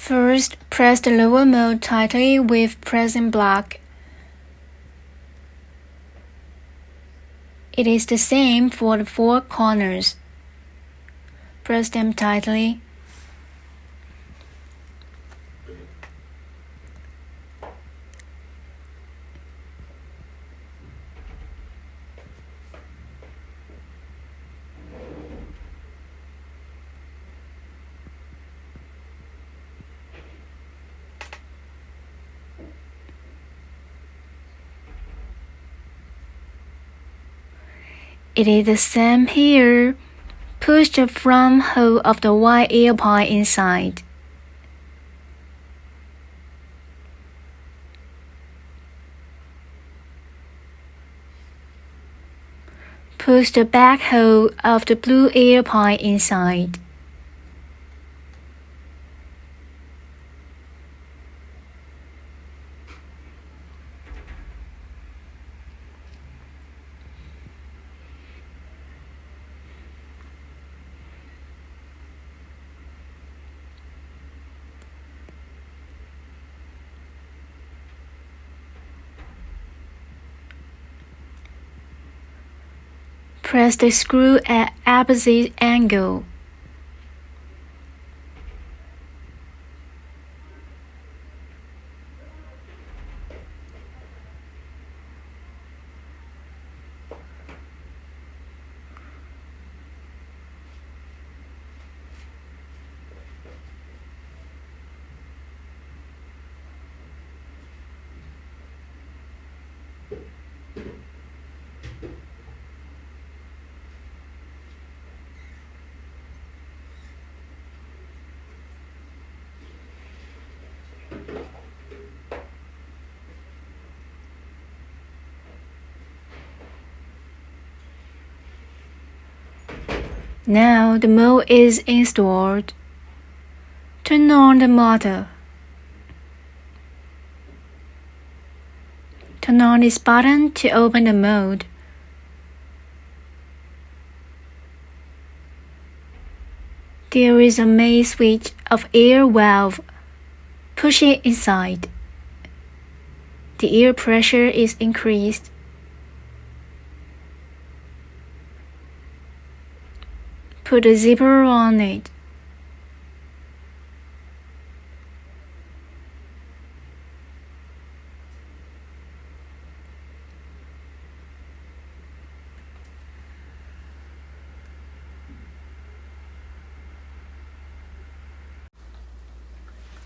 First, press the lower mould tightly with pressing block. It is the same for the 4 corners. Press them tightly. It is the same here. Push the front hole of the white air pipe inside. Push the back hole of the blue air pipe inside. Press the screw at opposite angle. Now the mold is installed. Turn on the motor. Turn on this button to open the mold. There is a main switch of air valve. Push it inside. The air pressure is increased. Put a zipper on it.